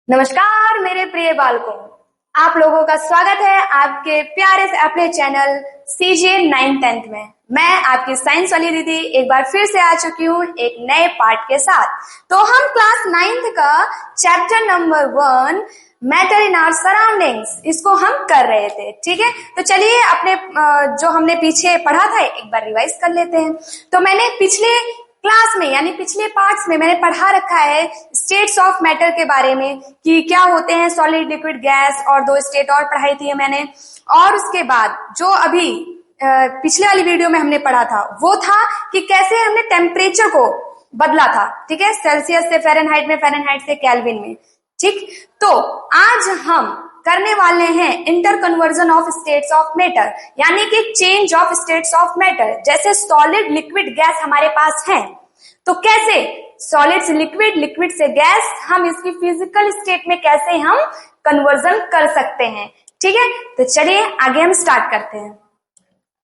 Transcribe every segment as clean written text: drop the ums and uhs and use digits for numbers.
नमस्कार मेरे प्रिय बालकों, आप लोगों का स्वागत है आपके प्यारे से अपने चैनल सीजे 9th में। मैं आपकी साइंस वाली दीदी एक बार फिर से आ चुकी हूँ एक नए पार्ट के साथ। तो हम क्लास 9th का chapter number 1 matter in our surroundings इसको हम कर रहे थे। ठीक है, तो चलिए अपने जो हमने पीछे पढ़ा था एक बार रिवाइज कर लेते हैं। तो मैंने पिछले क्लास में यानी पिछले पार्ट्स में मैंने पढ़ा रखा है स्टेट्स ऑफ मैटर के बारे में कि क्या होते हैं सॉलिड, लिक्विड, गैस, और 2 स्टेट और पढ़ाई थी मैंने। और उसके बाद जो अभी पिछले वाली वीडियो में हमने पढ़ा था वो था कि कैसे हमने टेम्परेचर को बदला था। ठीक है, सेल्सियस से फ़ारेनहाइट में, फ़ारेनहाइट से केल्विन में। ठीक, तो आज हम करने वाले हैं inter conversion of states of matter, यानी कि change of states of matter. जैसे सॉलिड, लिक्विड, गैस हमारे पास है, तो कैसे सॉलिड से लिक्विड, लिक्विड से गैस हम इसकी फिजिकल स्टेट में कैसे हम कन्वर्जन कर सकते हैं। ठीक है, तो चलिए आगे हम स्टार्ट करते हैं।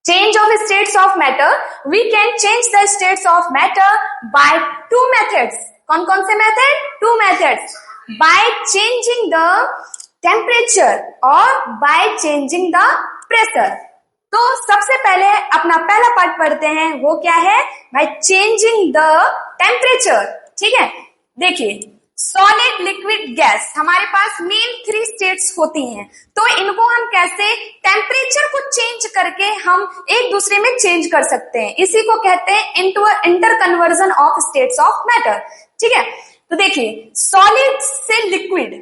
Change of states of matter, we can change the states of matter by 2 methods. कौन कौन से method? 2 methods. By changing the temperature और बाय चेंजिंग द प्रेशर। तो सबसे पहले अपना पहला पार्ट पढ़ते हैं, वो क्या है? Bye changing the temperature. ठीक है, देखिए सॉलिड, लिक्विड, गैस हमारे पास मेन 3 स्टेट्स होती हैं। तो इनको हम कैसे टेम्परेचर को चेंज करके हम एक दूसरे में चेंज कर सकते हैं, इसी को कहते हैं inter conversion of states of matter. ठीक है, तो देखिए सॉलिड से लिक्विड,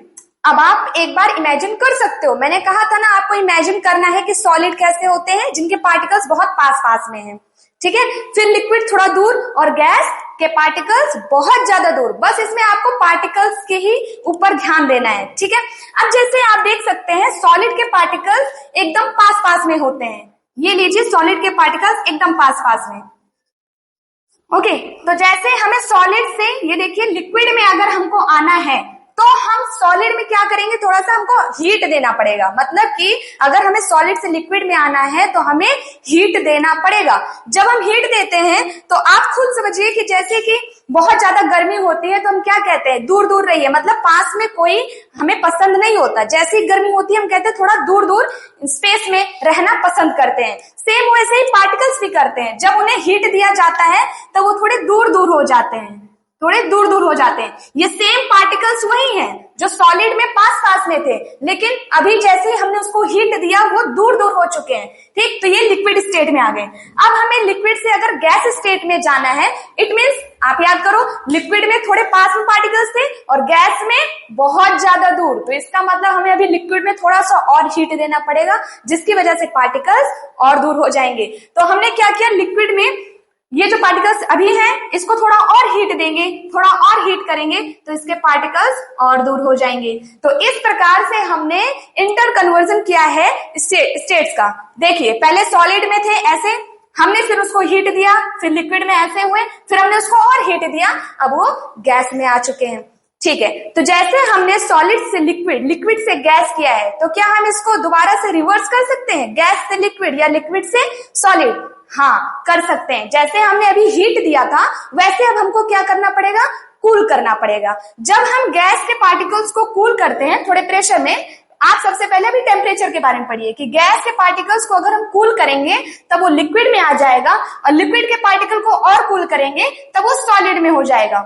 अब आप एक बार इमेजिन कर सकते हो, मैंने कहा था ना आपको इमेजिन करना है कि सॉलिड कैसे होते हैं, जिनके पार्टिकल्स बहुत पास पास में हैं। ठीक है, फिर लिक्विड थोड़ा दूर और गैस के पार्टिकल्स बहुत ज्यादा दूर। बस इसमें आपको पार्टिकल्स के ही ऊपर ध्यान देना है। ठीक है, अब जैसे आप देख सकते हैं सॉलिड के पार्टिकल्स एकदम पास पास में होते हैं। ये लीजिए सॉलिड के पार्टिकल्स एकदम पास पास में। ओके, तो जैसे हमें सॉलिड से ये देखिए लिक्विड में अगर हमको आना है तो हम सॉलिड में क्या करेंगे, थोड़ा सा हमको हीट देना पड़ेगा। मतलब कि अगर हमें सॉलिड से लिक्विड में आना है तो हमें हीट देना पड़ेगा। जब हम हीट देते हैं तो आप खुद समझिए कि जैसे कि बहुत ज्यादा गर्मी होती है तो हम क्या कहते हैं, दूर दूर रहिए, मतलब पास में कोई हमें पसंद नहीं होता। जैसी गर्मी होती है हम कहते हैं थोड़ा दूर दूर स्पेस में रहना पसंद करते हैं। सेम वैसे ही पार्टिकल्स भी करते हैं, जब उन्हें हीट दिया जाता है तो वो थोड़े दूर दूर हो जाते हैं, थोड़े दूर दूर हो जाते हैं। ये सेम पार्टिकल्स वही हैं जो सॉलिड में पास पास में थे, लेकिन अभी जैसे ही हमने उसको हीट दिया वो दूर दूर हो चुके हैं। ठीक, तो ये लिक्विड स्टेट में आ गए। अब हमें लिक्विड से अगर गैस स्टेट में जाना है, इट मीन्स आप याद करो लिक्विड में थोड़े पास में पार्टिकल्स थे और गैस में बहुत ज्यादा दूर। तो इसका मतलब हमें अभी लिक्विड में थोड़ा सा और हीट देना पड़ेगा, जिसकी वजह से पार्टिकल्स और दूर हो जाएंगे। तो हमने क्या किया, लिक्विड में ये जो पार्टिकल्स अभी हैं इसको थोड़ा और हीट देंगे, थोड़ा और हीट करेंगे तो इसके पार्टिकल्स और दूर हो जाएंगे। तो इस प्रकार से हमने इंटर कन्वर्जन किया है स्टेट्स का। देखिए पहले सॉलिड में थे ऐसे, हमने फिर उसको हीट दिया, फिर लिक्विड में ऐसे हुए, फिर हमने उसको और हीट दिया, अब वो गैस में आ चुके हैं। ठीक है, तो जैसे हमने सॉलिड से लिक्विड, लिक्विड से गैस किया है, तो क्या हम इसको दोबारा से रिवर्स कर सकते हैं, गैस से लिक्विड या लिक्विड से सॉलिड? हाँ, कर सकते हैं। जैसे हमने अभी हीट दिया था वैसे अब हमको क्या करना पड़ेगा, कूल करना पड़ेगा। जब हम गैस के पार्टिकल्स को कूल करते हैं थोड़े प्रेशर में, आप सबसे पहले भी टेम्परेचर के बारे में पढ़िए कि गैस के पार्टिकल्स को अगर हम कूल करेंगे तब वो लिक्विड में आ जाएगा, और लिक्विड के पार्टिकल को और कूल करेंगे तब वो सॉलिड में हो जाएगा।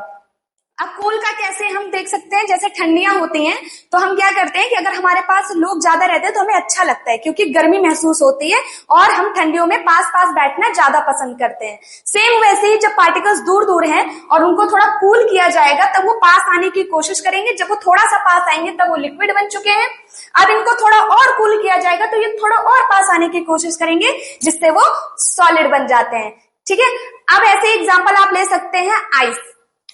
अब कूल का कैसे हम देख सकते हैं, जैसे ठंडियां होती हैं तो हम क्या करते हैं कि अगर हमारे पास लोग ज्यादा रहते हैं तो हमें अच्छा लगता है क्योंकि गर्मी महसूस होती है और हम ठंडियों में पास पास बैठना ज्यादा पसंद करते हैं। सेम वैसे ही जब पार्टिकल्स दूर दूर हैं और उनको थोड़ा कूल किया जाएगा तब वो पास आने की कोशिश करेंगे, जब वो थोड़ा सा पास आएंगे तब वो लिक्विड बन चुके हैं। अब इनको थोड़ा और कूल किया जाएगा तो ये थोड़ा और पास आने की कोशिश करेंगे, जिससे वो सॉलिड बन जाते हैं। ठीक है, अब ऐसे एग्जाम्पल आप ले सकते हैं आइस।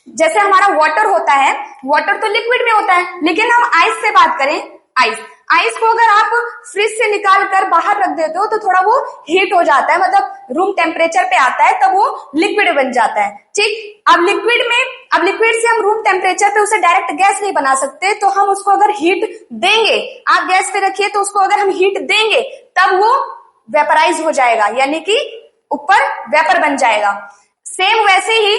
जैसे हमारा वाटर होता है, वाटर तो लिक्विड में होता है, लेकिन हम आइस से बात करें, आइस को अगर आप फ्रिज से निकाल कर बाहर रख देते हो तो थोड़ा वो हीट हो जाता है, मतलब रूम टेम्परेचर पे आता है, तब वो लिक्विड बन जाता है। ठीक, अब लिक्विड से हम रूम टेम्परेचर पे उसे डायरेक्ट गैस नहीं बना सकते, तो हम उसको अगर हीट देंगे, आप गैस पे रखिए तो उसको अगर हम हीट देंगे तब वो वेपराइज हो जाएगा, यानी कि ऊपर वेपर बन जाएगा। सेम वैसे ही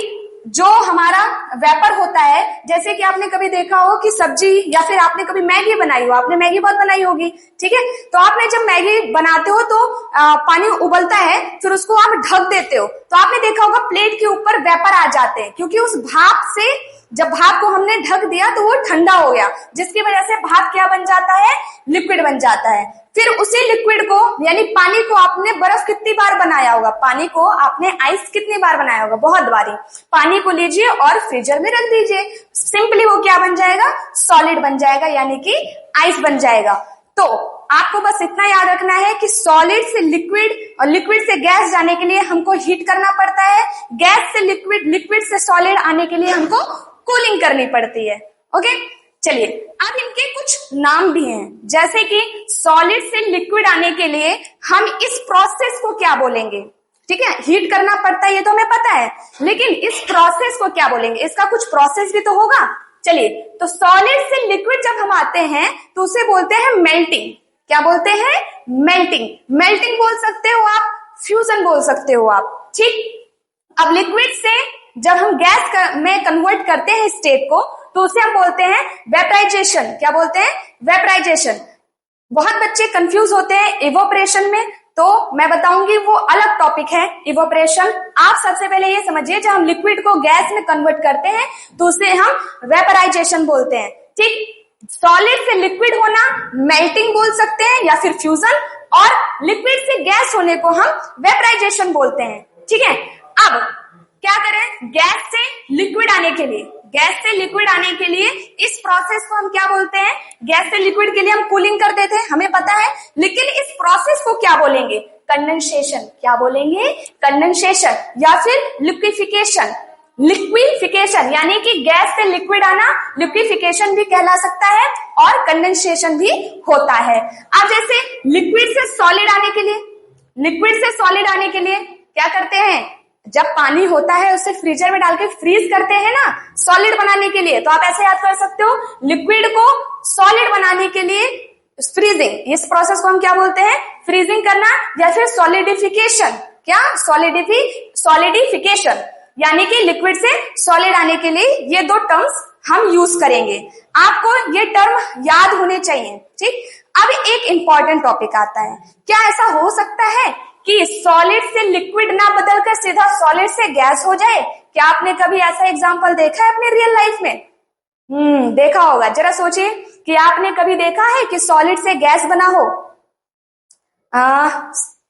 जो हमारा वेपर होता है, जैसे कि आपने कभी देखा हो कि सब्जी या फिर आपने कभी मैगी बनाई हो, आपने मैगी बहुत बनाई होगी, ठीक है, तो आपने जब मैगी बनाते हो तो पानी उबलता है, फिर उसको आप ढक देते हो, तो आपने देखा होगा प्लेट के ऊपर वेपर आ जाते हैं, क्योंकि उस भाप से, जब भाप को हमने ढक दिया तो वो ठंडा हो गया, जिसकी वजह से भाप क्या बन जाता है, लिक्विड बन जाता है। फिर उसी लिक्विड को यानी पानी को आपने बर्फ कितनी बार बनाया होगा, पानी को आपने आइस कितनी बार बनाया होगा, बहुत बारी। पानी को लीजिए और फ्रीजर में रख दीजिए, सिंपली वो क्या बन जाएगा, सॉलिड बन जाएगा, यानी कि आइस बन जाएगा। तो आपको बस इतना याद रखना है कि सॉलिड से लिक्विड और लिक्विड से गैस जाने के लिए हमको हीट करना पड़ता है, गैस से लिक्विड, लिक्विड से सॉलिड आने के लिए हमको कूलिंग करनी पड़ती है। ओके, चलिए अब इनके कुछ नाम भी हैं, जैसे कि सॉलिड से लिक्विड आने के लिए हम इस प्रोसेस को क्या बोलेंगे, ठीक है, हीट करना पड़ता है ये तो हमें पता है, लेकिन इस प्रोसेस को क्या बोलेंगे, इसका कुछ प्रोसेस भी तो होगा। चलिए, तो सॉलिड से लिक्विड जब हम आते हैं तो उसे बोलते हैं मेल्टिंग। क्या बोलते हैं, मेल्टिंग। मेल्टिंग बोल सकते हो आप, फ्यूजन बोल सकते हो आप, ठीक। अब लिक्विड से जब हम गैस में कन्वर्ट करते हैं स्टेट को, तो उसे हम बोलते हैं वेपराइजेशन। क्या बोलते हैं, वेपराइजेशन। बहुत बच्चे कंफ्यूज होते हैं इवोपरेशन में, तो मैं बताऊंगी वो अलग टॉपिक है इवोपरेशन। आप सबसे पहले ये समझिए, जब हम लिक्विड को गैस में कन्वर्ट करते हैं तो उसे हम वेपराइजेशन बोलते हैं, ठीक। सॉलिड से लिक्विड होना मेल्टिंग बोल सकते हैं या फिर फ्यूजन, और लिक्विड से गैस होने को हम वेपराइजेशन बोलते हैं, ठीक है। अब क्या करें, गैस से लिक्विड आने के लिए, गैस से लिक्विड आने के लिए इस प्रोसेस को हम क्या बोलते हैं, गैस से लिक्विड के लिए हम कूलिंग करते थे, हमें पता है, लेकिन इस प्रोसेस को क्या बोलेंगे, कंडेंसेशन। क्या बोलेंगे, कंडेंसेशन या फिर लिक्विफिकेशन। लिक्विफिकेशन यानी कि गैस से लिक्विड आना लिक्विफिकेशन भी कहला सकता है और कंडेंसेशन भी होता है। अब जैसे लिक्विड से सॉलिड आने के लिए, लिक्विड से सॉलिड आने के लिए क्या करते हैं, जब पानी होता है उसे फ्रीजर में डाल के फ्रीज करते हैं ना सॉलिड बनाने के लिए, तो आप ऐसे याद कर सकते हो, लिक्विड को सॉलिड बनाने के लिए फ्रीजिंग, इस प्रोसेस को हम क्या बोलते हैं, फ्रीजिंग करना या फिर सॉलिडिफिकेशन। क्या, सॉलिडिफिकेशन, यानी कि लिक्विड से सॉलिड आने के लिए ये दो टर्म्स हम यूज करेंगे, आपको ये टर्म याद होने चाहिए, ठीक। अब एक इंपॉर्टेंट टॉपिक आता है, क्या ऐसा हो सकता है कि सॉलिड से लिक्विड ना बदलकर सीधा सॉलिड से गैस हो जाए? क्या आपने कभी ऐसा एग्जांपल देखा है अपने रियल लाइफ में? देखा होगा। जरा सोचिए कि आपने कभी देखा है कि सॉलिड से गैस बना हो?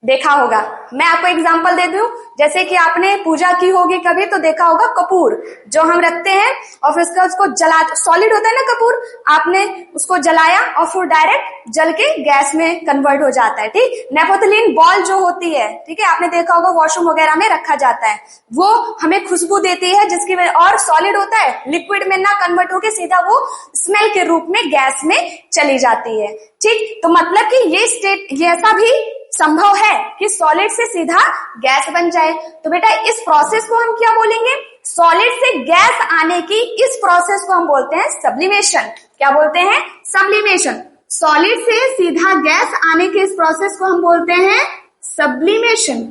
देखा होगा। मैं आपको एग्जांपल दे दूं, जैसे कि आपने पूजा की होगी कभी तो देखा होगा कपूर जो हम रखते हैं और फिर उसको जला, सॉलिड होता है ना कपूर, आपने उसको जलाया और फिर डायरेक्ट जल के गैस में कन्वर्ट हो जाता है, ठीक। नेपोथिलीन बॉल जो होती है, ठीक है, आपने देखा होगा वॉशरूम वगैरह में रखा जाता है, वो हमें खुशबू देती है, जिसकी वजह, और सॉलिड होता है, लिक्विड में ना कन्वर्ट होके सीधा वो स्मेल के रूप में गैस में चली जाती है, ठीक। तो मतलब कि ये स्टेट, ये ऐसा भी संभव है कि सॉलिड से सीधा गैस बन जाए। तो बेटा इस प्रोसेस को हम क्या बोलेंगे, सॉलिड से गैस आने की इस प्रोसेस को हम बोलते हैं सब्लिमेशन। क्या बोलते हैं, सब्लिमेशन। सॉलिड से सीधा गैस आने के इस प्रोसेस को हम बोलते हैं सब्लिमेशन,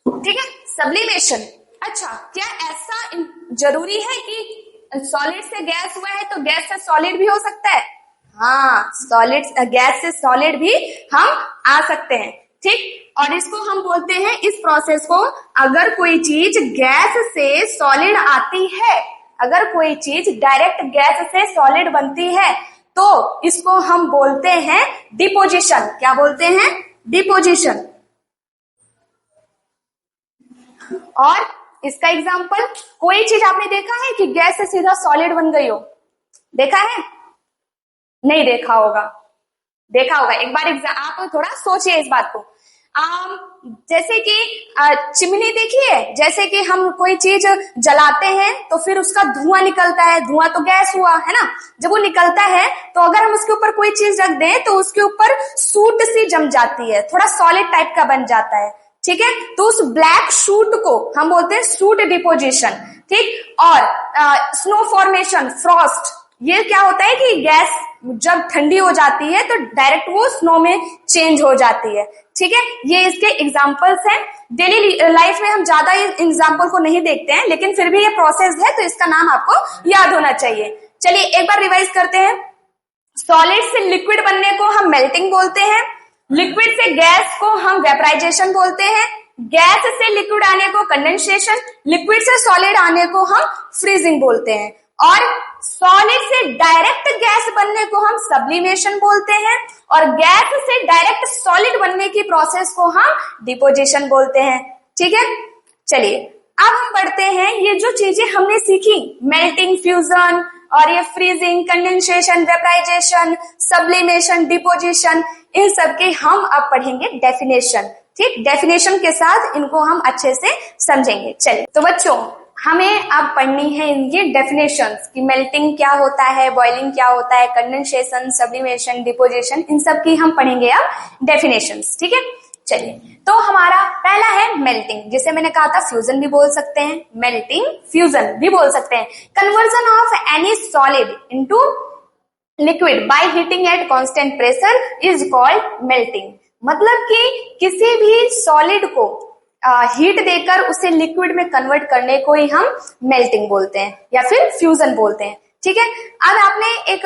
ठीक है, सब्लिमेशन। अच्छा, क्या ऐसा जरूरी है कि सॉलिड से गैस हुआ है तो गैस से सॉलिड भी हो सकता है? हाँ, सॉलिड, गैस से सॉलिड भी हम आ सकते हैं, ठीक। और इसको हम बोलते हैं, इस प्रोसेस को, अगर कोई चीज गैस से सॉलिड आती है, अगर कोई चीज डायरेक्ट गैस से सॉलिड बनती है तो इसको हम बोलते हैं डिपोजिशन। क्या बोलते हैं, डिपोजिशन। और इसका एग्जांपल, कोई चीज आपने देखा है कि गैस से सीधा सॉलिड बन गई हो? देखा है? नहीं देखा होगा, देखा होगा। एक बार आप थोड़ा सोचिए इस बात को। जैसे कि चिमनी देखिए, जैसे कि हम कोई चीज जलाते हैं तो फिर उसका धुआं निकलता है, धुआं तो गैस हुआ है ना, जब वो निकलता है तो अगर हम उसके ऊपर कोई चीज रख दें तो उसके ऊपर सूट सी जम जाती है, थोड़ा सॉलिड टाइप का बन जाता है, ठीक है। तो उस ब्लैक शूट को हम बोलते हैं शूट डिपोजिशन, ठीक। और स्नो फॉर्मेशन, फ्रॉस्ट, ये क्या होता है कि गैस जब ठंडी हो जाती है तो डायरेक्ट वो स्नो में चेंज हो जाती है, ठीक है। ये इसके एग्जांपल्स हैं। डेली लाइफ में हम ज्यादा एग्जाम्पल को नहीं देखते हैं, लेकिन फिर भी ये प्रोसेस है तो इसका नाम आपको याद होना चाहिए। चलिए एक बार रिवाइज करते हैं। सॉलिड से लिक्विड बनने को हम मेल्टिंग बोलते हैं, लिक्विड से गैस को हम वेपराइजेशन बोलते हैं, गैस से लिक्विड आने को कंडेंसेशन, लिक्विड से सॉलिड आने को हम फ्रीजिंग बोलते हैं, और सॉलिड से डायरेक्ट गैस बनने को हम सब्लिमेशन बोलते हैं, और गैस से डायरेक्ट सॉलिड बनने की प्रोसेस को हम डिपोजिशन बोलते हैं। ठीक है, चलिए अब हम बढ़ते हैं। ये जो चीजें हमने सीखी, मेल्टिंग, फ्यूजन और ये freezing, condensation, vaporisation, sublimation, deposition, इन सब के हम अब पढ़ेंगे डेफिनेशन। ठीक, डेफिनेशन के साथ इनको हम अच्छे से समझेंगे। चलिए तो बच्चों, हमें अब पढ़नी है इनकी डेफिनेशंस कि मेल्टिंग क्या होता है, बॉइलिंग क्या होता है, कंडेंसेशन, सब्लिमेशन, डिपोजिशन, इन सब की हम पढ़ेंगे अब डेफिनेशंस। ठीक है, चलिए तो हमारा पहला है मेल्टिंग, जिसे मैंने कहा था फ्यूजन भी बोल सकते हैं, मेल्टिंग फ्यूजन भी बोल सकते हैं। Conversion of any solid into liquid by heating at constant pressure is called melting. मतलब कि किसी भी सॉलिड को हीट देकर उसे लिक्विड में कन्वर्ट करने को ही हम मेल्टिंग बोलते हैं या फिर फ्यूजन बोलते हैं। ठीक है, अब आपने एक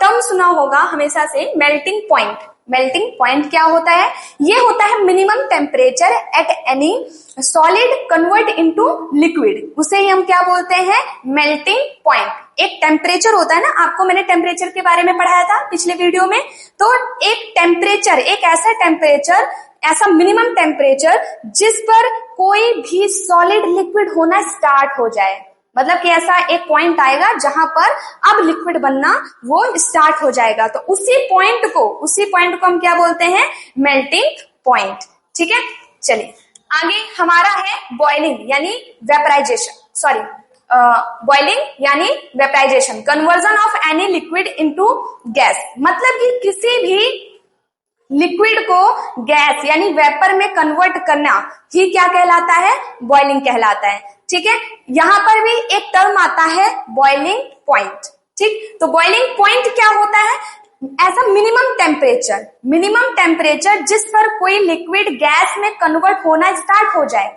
टर्म सुना होगा हमेशा से, मेल्टिंग पॉइंट। मेल्टिंग पॉइंट क्या होता है? ये होता है minimum temperature at any solid convert into liquid, उसे ही हम क्या बोलते हैं? Melting point. एक टेम्परेचर होता है ना, आपको मैंने टेम्परेचर के बारे में पढ़ाया था पिछले वीडियो में। तो एक टेम्परेचर, एक ऐसा टेम्परेचर, ऐसा मिनिमम टेम्परेचर जिस पर कोई भी सॉलिड लिक्विड होना स्टार्ट हो जाए, मतलब कि ऐसा एक पॉइंट आएगा जहां पर अब लिक्विड बनना वो स्टार्ट हो जाएगा, तो उसी पॉइंट को हम क्या बोलते हैं? Melting point. ठीक है, चलिए आगे हमारा है बॉइलिंग यानी वेपराइजेशन, सॉरी बॉइलिंग यानी vaporisation, conversion of any liquid into gas. मतलब कि किसी भी लिक्विड को गैस यानी वेपर में कन्वर्ट करना ही क्या कहलाता है? बॉइलिंग कहलाता है। ठीक है, यहां पर भी एक टर्म आता है बॉइलिंग पॉइंट। ठीक, तो बॉइलिंग पॉइंट क्या होता है? ऐसा मिनिमम टेम्परेचर जिस पर कोई लिक्विड गैस में कन्वर्ट होना स्टार्ट हो जाए,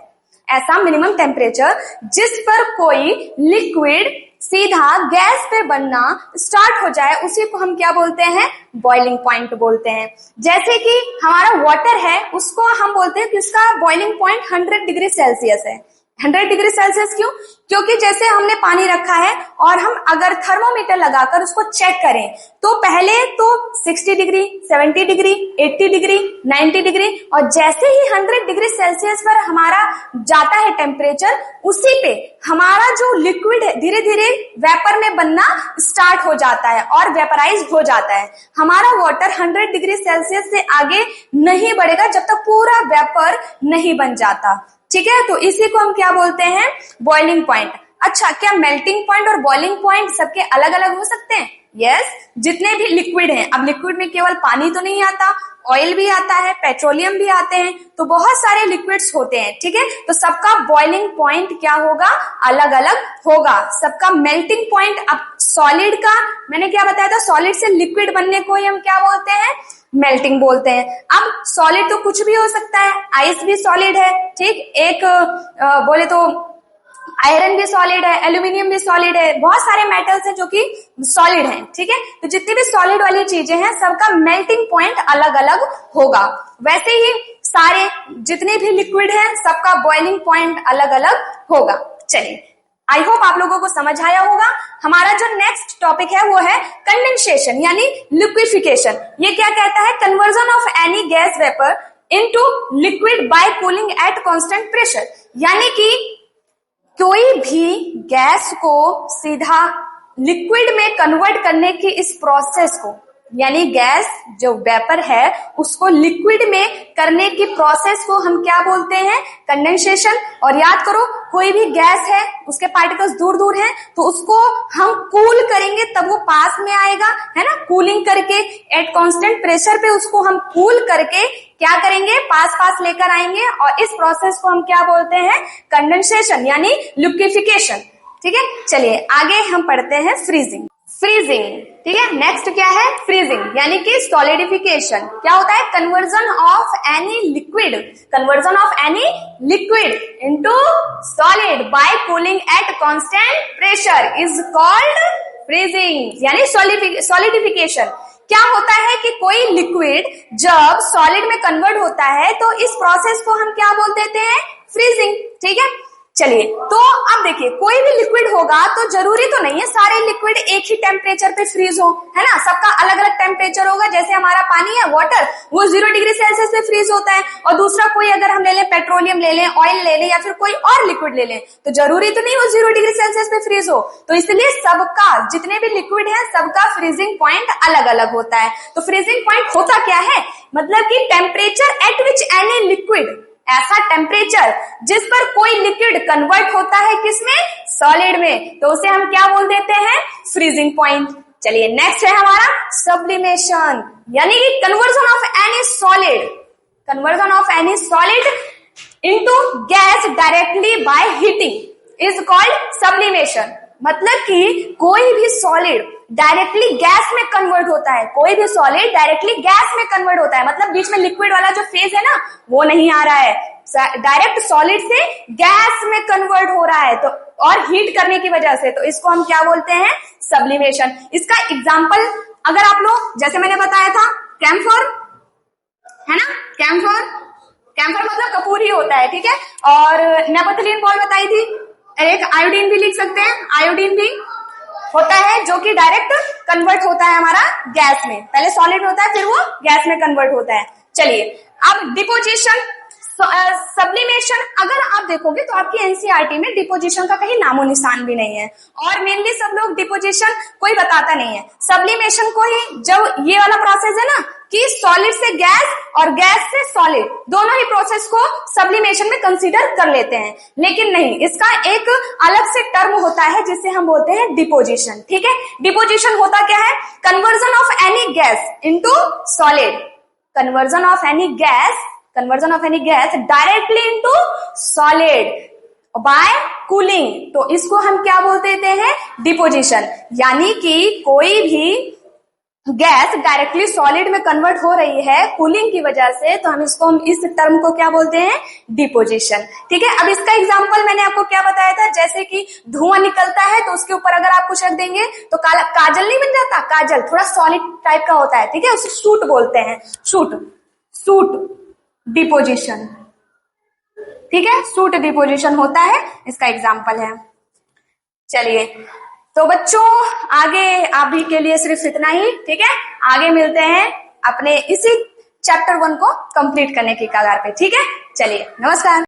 ऐसा मिनिमम टेम्परेचर जिस पर कोई लिक्विड सीधा गैस पे बनना स्टार्ट हो जाए, उसी को हम क्या बोलते हैं? बॉइलिंग पॉइंट बोलते हैं। जैसे कि हमारा वाटर है, उसको हम बोलते हैं कि उसका बॉइलिंग पॉइंट 100 डिग्री सेल्सियस है। 100 डिग्री सेल्सियस क्यों? क्योंकि जैसे हमने पानी रखा है और हम अगर थर्मोमीटर लगाकर उसको चेक करें तो पहले तो 60 डिग्री, 70 डिग्री, 80 डिग्री, 90 डिग्री, और जैसे ही 100 डिग्री सेल्सियस पर हमारा जाता है टेम्परेचर, उसी पे हमारा जो लिक्विड है धीरे धीरे वेपर में बनना स्टार्ट हो जाता है और वेपराइज हो जाता है। हमारा वाटर 100 डिग्री सेल्सियस से आगे नहीं बढ़ेगा जब तक पूरा वेपर नहीं बन जाता। ठीक है, तो इसी को हम क्या बोलते हैं? Boiling point. अच्छा, क्या मेल्टिंग पॉइंट और बॉइलिंग पॉइंट सबके अलग अलग हो सकते हैं? यस, जितने भी लिक्विड हैं, अब लिक्विड में केवल पानी तो नहीं आता, ऑयल भी आता है, पेट्रोलियम भी आते हैं, तो बहुत सारे लिक्विड्स होते हैं। ठीक है, तो सबका बॉइलिंग पॉइंट क्या होगा? अलग अलग होगा। सबका मेल्टिंग पॉइंट, अब सॉलिड का मैंने क्या बताया था? सॉलिड से लिक्विड बनने को ही हम क्या बोलते हैं? मेल्टिंग बोलते हैं। अब सॉलिड तो कुछ भी हो सकता है, आइस भी सॉलिड है। ठीक, एक बोले तो आयरन भी सॉलिड है, एल्यूमिनियम भी सॉलिड है, बहुत सारे मेटल्स हैं जो कि सॉलिड हैं। ठीक है, तो जितनी भी सॉलिड वाली चीजें हैं सबका मेल्टिंग पॉइंट अलग अलग होगा। वैसे ही सारे जितने भी लिक्विड हैं सबका बॉइलिंग पॉइंट अलग अलग होगा। चलिए, आई होप आप लोगों को समझ आया होगा। हमारा जो नेक्स्ट टॉपिक है वो है कंडेंसेशन यानी लिक्विफिकेशन। ये क्या कहता है? Conversion of any gas vapour into liquid bye cooling at constant pressure. यानी कि कोई भी गैस को सीधा लिक्विड में कन्वर्ट करने की इस प्रोसेस को, यानी गैस जो वेपर है उसको लिक्विड में करने की प्रोसेस को हम क्या बोलते हैं? कंडेंसेशन। और याद करो, कोई भी गैस है उसके पार्टिकल्स दूर दूर हैं तो उसको हम कूल करेंगे तब वो पास में आएगा, है ना? कूलिंग करके एट कांस्टेंट प्रेशर पे उसको हम कूल करके क्या करेंगे? पास पास लेकर आएंगे, और इस प्रोसेस को हम क्या बोलते हैं? कंडेंसेशन यानी लिक्विफिकेशन। ठीक है, चलिए आगे हम पढ़ते हैं फ्रीजिंग। फ्रीजिंग, ठीक है। नेक्स्ट क्या है, फ्रीजिंग यानी कि सॉलिडिफिकेशन। क्या होता है, conversion of any liquid into solid bye cooling at constant pressure is called freezing यानी सॉलिडिफिकेशन। क्या होता है कि कोई लिक्विड जब सॉलिड में कन्वर्ट होता है तो इस प्रोसेस को हम क्या बोल देते हैं, फ्रीजिंग, ठीक है। चलिए, तो अब देखिए, कोई भी लिक्विड होगा तो जरूरी तो नहीं है सारे लिक्विड एक ही टेम्परेचर पे फ्रीज हो, है ना। सबका अलग अलग टेम्परेचर होगा। जैसे हमारा पानी है, वाटर, वो 0 डिग्री सेल्सियस पे फ्रीज होता है, और दूसरा कोई अगर हम ले लें, पेट्रोलियम ले लें, ऑयल ले लें, या फिर कोई और लिक्विड ले लें, तो जरूरी तो नहीं वो 0 डिग्री सेल्सियस पे फ्रीज हो। तो इसलिए सबका, जितने भी लिक्विड है, सबका फ्रीजिंग पॉइंट अलग अलग होता है। तो फ्रीजिंग पॉइंट होता क्या है, मतलब कि temperature at which any liquid, ऐसा टेम्परेचर जिस पर कोई लिक्विड कन्वर्ट होता है किसमें, सॉलिड में, तो उसे हम क्या बोल देते हैं, फ्रीजिंग पॉइंट। चलिए, नेक्स्ट है हमारा सब्लिमेशन, यानी कि conversion of any solid into gas directly by heating is called sublimation. मतलब कि कोई भी सॉलिड डायरेक्टली गैस में कन्वर्ट होता है, मतलब बीच में लिक्विड वाला जो फेज है ना, वो नहीं आ रहा है, डायरेक्ट सॉलिड से गैस में कन्वर्ट हो रहा है, तो और हीट करने की वजह से, तो इसको हम क्या बोलते हैं, सब्लिमेशन। इसका एग्जांपल अगर आप लोग, जैसे मैंने बताया था, कैम्फर है ना, कैम्फर मतलब कपूर ही होता है, ठीक है। और नेपथलीन बॉल बताई थी, एक आयोडीन भी लिख सकते हैं, आयोडीन भी होता है जो कि डायरेक्ट कन्वर्ट होता है हमारा गैस में, पहले सॉलिड में होता है फिर वो गैस में कन्वर्ट होता है। चलिए, अब डिपोजिशन, सब्लिमेशन, अगर आप देखोगे तो आपकी एनसीईआरटी में डिपोजिशन का कहीं नामो निशान भी नहीं है, और मेनली सब लोग डिपोजिशन कोई बताता नहीं है। सब्लिमेशन को ही, जब ये वाला प्रोसेस है ना कि सॉलिड से गैस और गैस से सॉलिड, दोनों ही प्रोसेस को सब्लिमेशन में कंसीडर कर लेते हैं, लेकिन नहीं, इसका एक अलग से टर्म होता है जिसे हम बोलते हैं डिपोजिशन, ठीक है। डिपोजिशन होता क्या है, conversion of any gas into solid, conversion of any gas directly into solid bye cooling, तो इसको हम क्या बोल देते हैं, डिपोजिशन। यानी कि कोई भी गैस डायरेक्टली सॉलिड में कन्वर्ट हो रही है कूलिंग की वजह से, तो हम इस टर्म को क्या बोलते हैं, डिपोजिशन, ठीक है। अब इसका एग्जांपल मैंने आपको क्या बताया था, जैसे कि धुआं निकलता है तो उसके ऊपर अगर आप कुछ रख देंगे तो काजल नहीं बन जाता, काजल थोड़ा सॉलिड टाइप का होता है, ठीक है, उसे सूट बोलते हैं, सूट डिपोजिशन, ठीक है, सूट डिपोजिशन होता है, इसका एग्जांपल है। चलिए, तो बच्चों आगे अभी के लिए सिर्फ इतना ही, ठीक है। आगे मिलते हैं अपने इसी चैप्टर 1 को कंप्लीट करने की कगार पे, ठीक है। चलिए, नमस्कार।